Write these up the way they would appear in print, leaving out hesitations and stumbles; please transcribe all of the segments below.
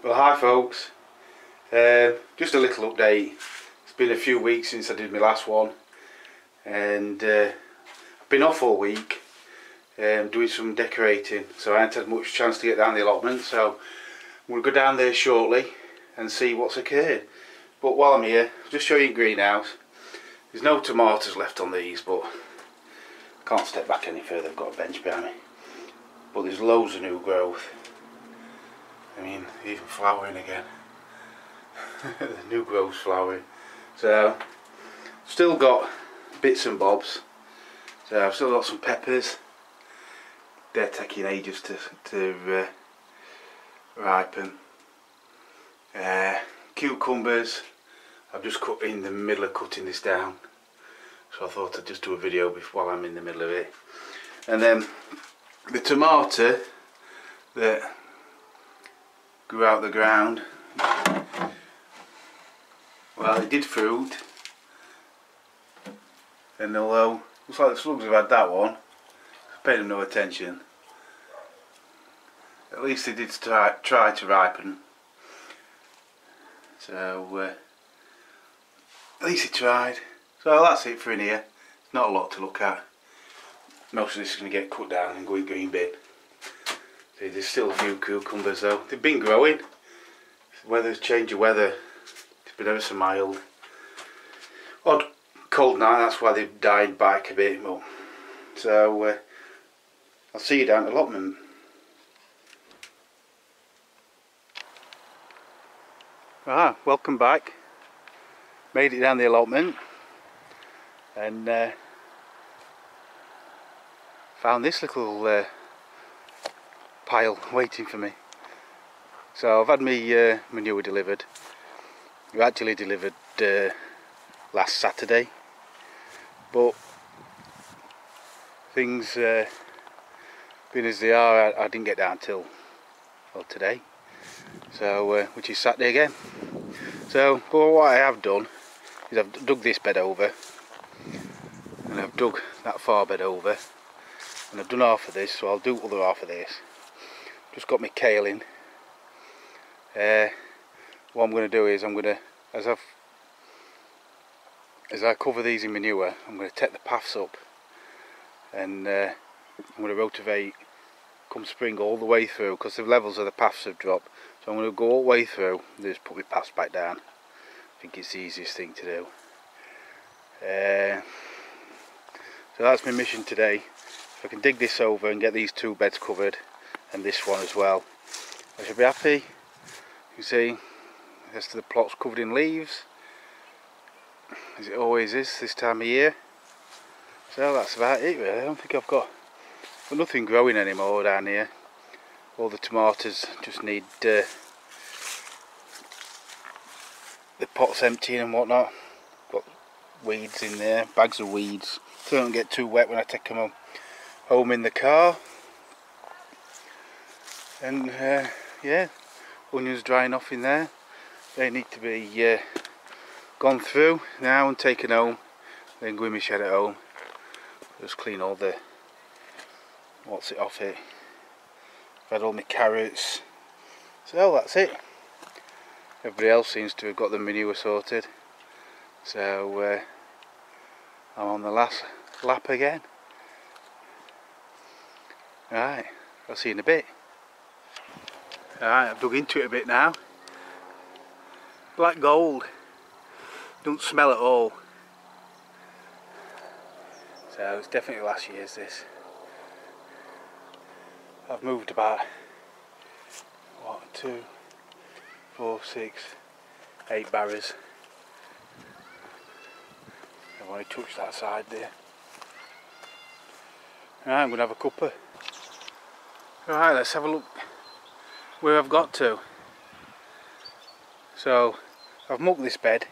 Well, hi folks, just a little update. It's been a few weeks since I did my last one, and I've been off all week doing some decorating, so I haven't had much chance to get down the allotment, so I'm going to go down there shortly and see what's occurred. But while I'm here, I'll just show you the greenhouse. There's no tomatoes left on these, but I can't step back any further, I've got a bench behind me. But there's loads of new growth. I mean, even flowering again. The new growth's flowering. So, still got bits and bobs. So I've still got some peppers. They're taking ages to ripen. Cucumbers. I've just cut in the middle of cutting this down. So I thought I'd just do a video while I'm in the middle of it. And then the tomato that grew out the ground, well, it did fruit, and although looks like the slugs have had that one, I paid them no attention. At least they did try to ripen, so at least it tried. So that's it for in here. Not a lot to look at. Most of this is going to get cut down and go in green bin. There's still a few cucumbers though. They've been growing. Weather's change of weather. It's been ever so mild. Odd cold night, that's why they've died back a bit. But, so I'll see you down at allotment. Ah, welcome back. Made it down the allotment and found this little pile waiting for me. So I've had my manure delivered. We actually delivered last Saturday, but things being as they are, I didn't get down till well today, so which is Saturday again. So but what I have done is I've dug this bed over, and I've dug that far bed over, and I've done half of this, so I'll do other half of this. Just got my kale in. What I'm going to do is I'm going to, as I cover these in manure, I'm going to take the paths up, and I'm going to rotivate come spring all the way through, because the levels of the paths have dropped. So I'm going to go all the way through and just put my paths back down. I think it's the easiest thing to do. So that's my mission today. If I can dig this over and get these two beds covered, and this one as well, I should be happy. You can see the rest of the plot's covered in leaves, as it always is this time of year. So that's about it really. I don't think I've got nothing growing anymore down here. All the tomatoes just need the pots emptying and whatnot. Got weeds in there, bags of weeds, so they don't get too wet when I take them home in the car. And yeah, onions drying off in there. They need to be gone through now and taken home. Then go in my shed at home. Just clean all the what's it off it. I've had all my carrots. So that's it. Everybody else seems to have got the manure sorted. So I'm on the last lap again. Alright, I'll see you in a bit. Alright, I've dug into it a bit now. Black gold. Don't smell at all. So it's definitely last year's this. I've moved about 1, 2, 4, 6, 8 barrows. I've only touched that side there. Alright, I'm going to have a cuppa. Alright, let's have a look where I've got to. So I've mucked this bed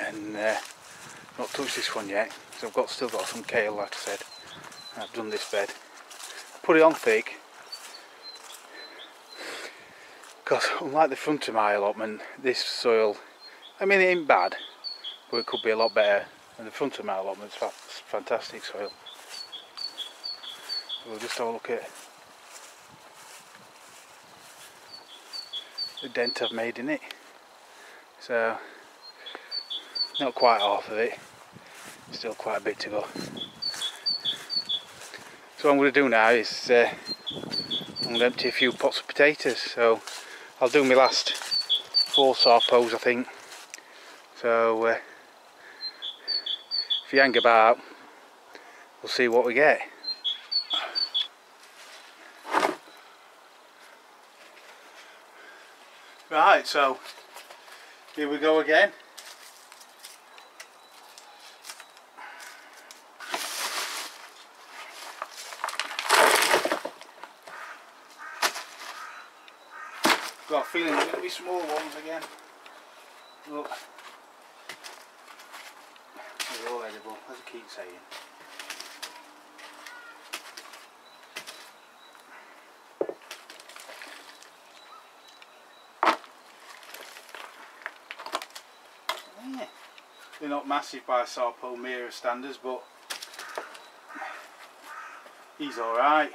and not touched this one yet, so I've still got some kale, like I said. I've done this bed, put it on thick, because unlike the front of my allotment, this soil, I mean, it ain't bad, but it could be a lot better. And the front of my allotment is fantastic soil. We'll just have a look at the dent I've made in it. So not quite half of it, still quite a bit to go. So what I'm going to do now is I'm going to empty a few pots of potatoes. So I'll do my last 4 Sarpos, I think. So if you hang about, we'll see what we get. Right, so here we go again. Got a feeling there's going to be smaller ones again. Look, they're all edible, as I keep saying. Yeah. They're not massive by Sarpo mira standards, but he's alright.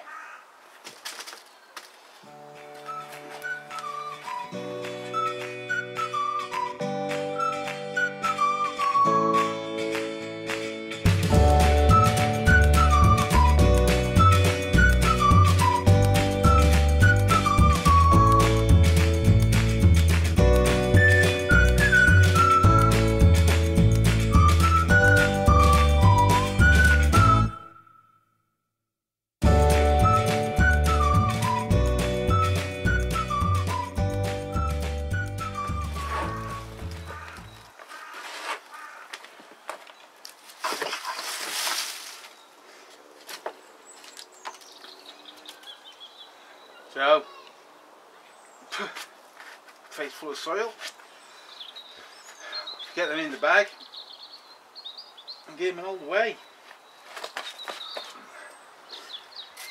So, face full of soil, get them in the bag and get them all the way.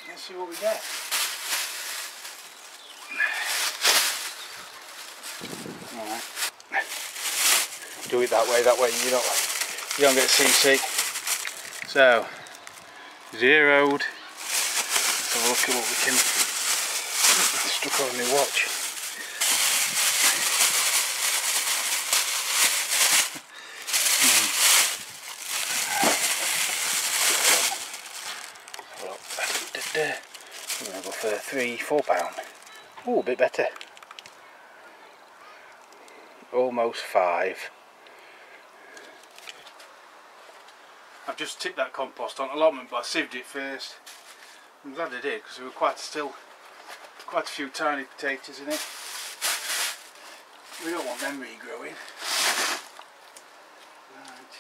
Let's see what we get. Alright. Do it that way you don't get seasick. So, zeroed. Let's have a look at what we can. Stuck on my watch. We're going to go for £3–4. Oh, a bit better. Almost 5. I've just tipped that compost on allotment, but I sieved it first. I'm glad I did, because there were quite a few tiny potatoes in it. We don't want them regrowing. Right.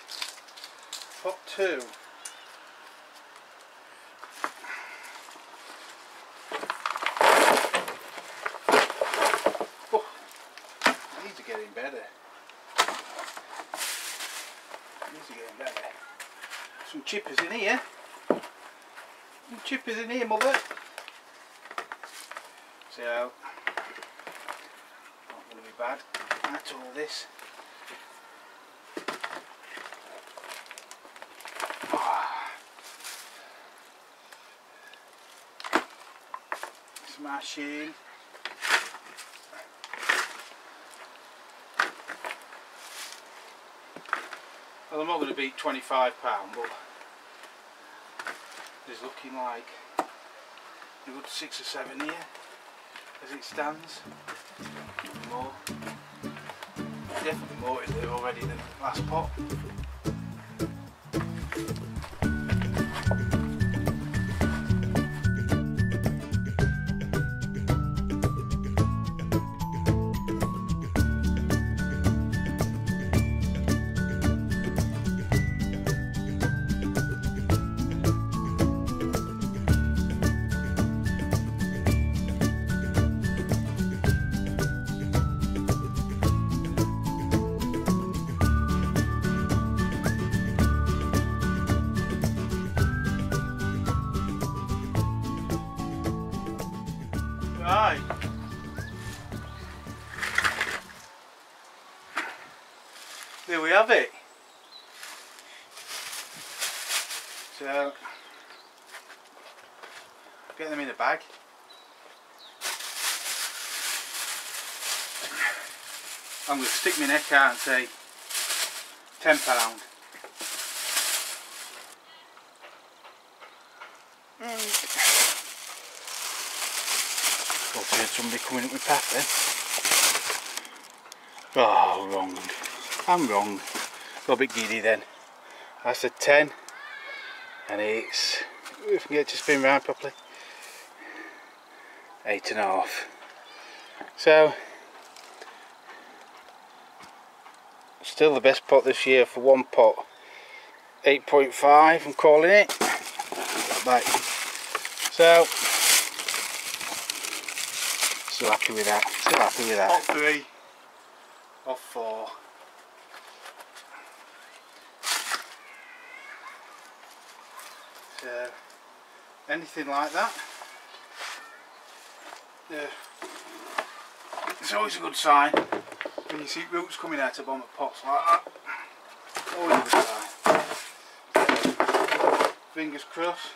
Pot 2. Oh, these are getting better. These are getting better. Some chippers in here. Some chippers in here, mother. So, not going to be bad at all this. Smashing. Well, I'm not going to beat £25, but it's looking like a good 6 or 7 here. As it stands, more, definitely more is there already than the last pot. Right. There we have it. So, get them in a bag. I'm going to stick my neck out and say £10. Thought I heard somebody coming up my path then. Oh, wrong. I'm wrong. Got a bit giddy then. I said 10, and it's, if I can get it to spin round properly, 8.5. So still the best pot this year for one pot. 8.5, I'm calling it. Back. So still happy with that. Still happy with that. Pot 3 of 4. So anything like that, it's always a good sign when you see roots coming out of bottom of pots like that. Always a good sign. Fingers crossed.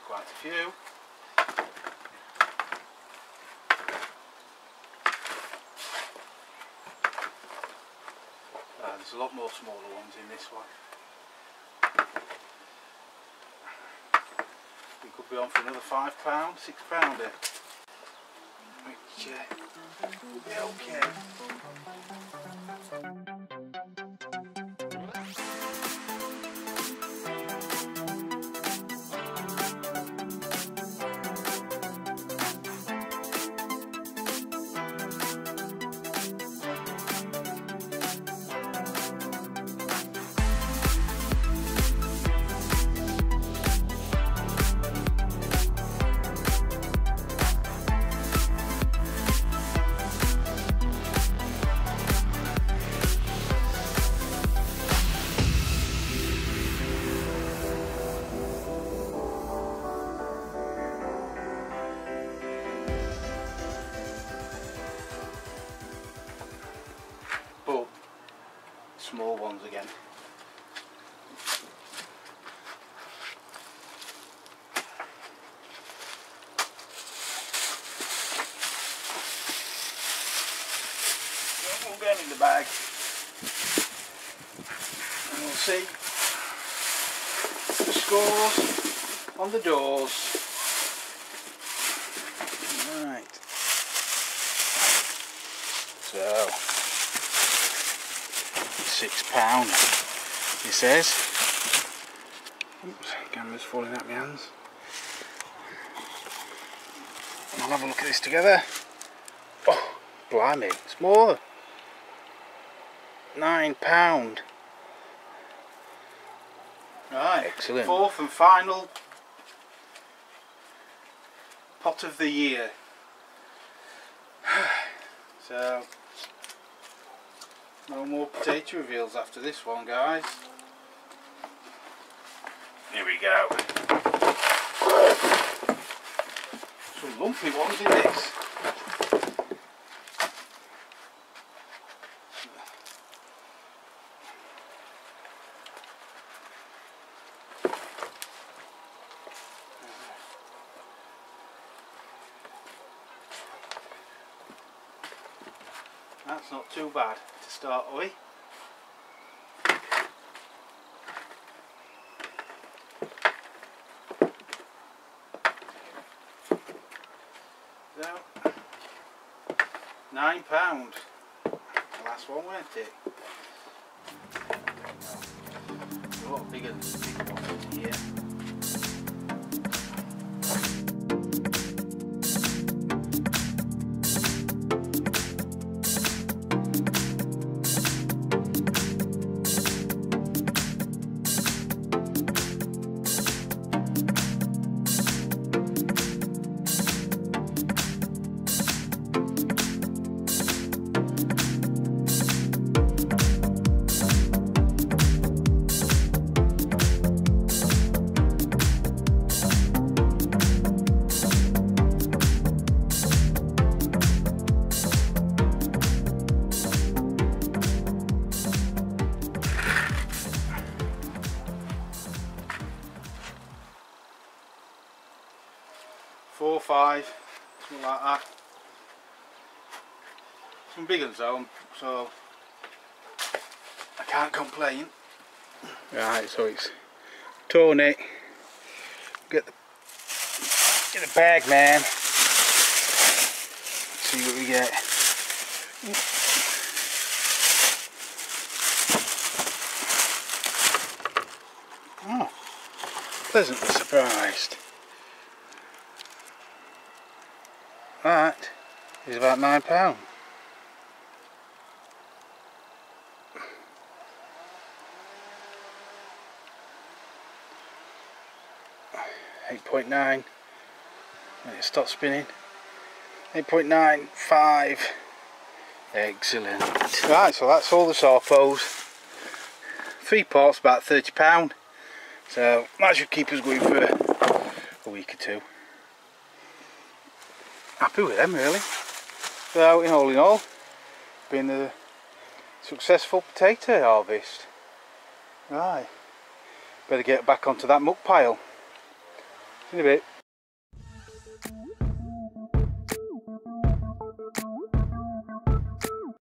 Quite a few. There's a lot more smaller ones in this one. We could be on for another £5, £6. Which will be okay. Small ones again. We'll get in the bag and we'll see the scores on the doors. Right. So £6, he says. Oops, camera's falling out my hands. I'll have a look at this together. Oh, blimey, it's more. £9. Right, excellent. Fourth and final pot of the year. So no more potato reveals after this one, guys. Here we go. Some lumpy ones in this. That's not too bad to start with. So, £9. The last one, weren't it? A lot bigger than the big one here. 5, something like that. Some big ones though, so I can't complain. Right, so it's torn it. Get the bag, man. Let's see what we get. Oh, pleasantly surprised. That is about £9. .9 and it stopped spinning. 8.95. Excellent. Right, so that's all the Sarpos. 3 pots, about £30. So that should keep us going for a week or 2. Happy with them really. So in all, been a successful potato harvest. Right, better get back onto that muck pile. In a bit.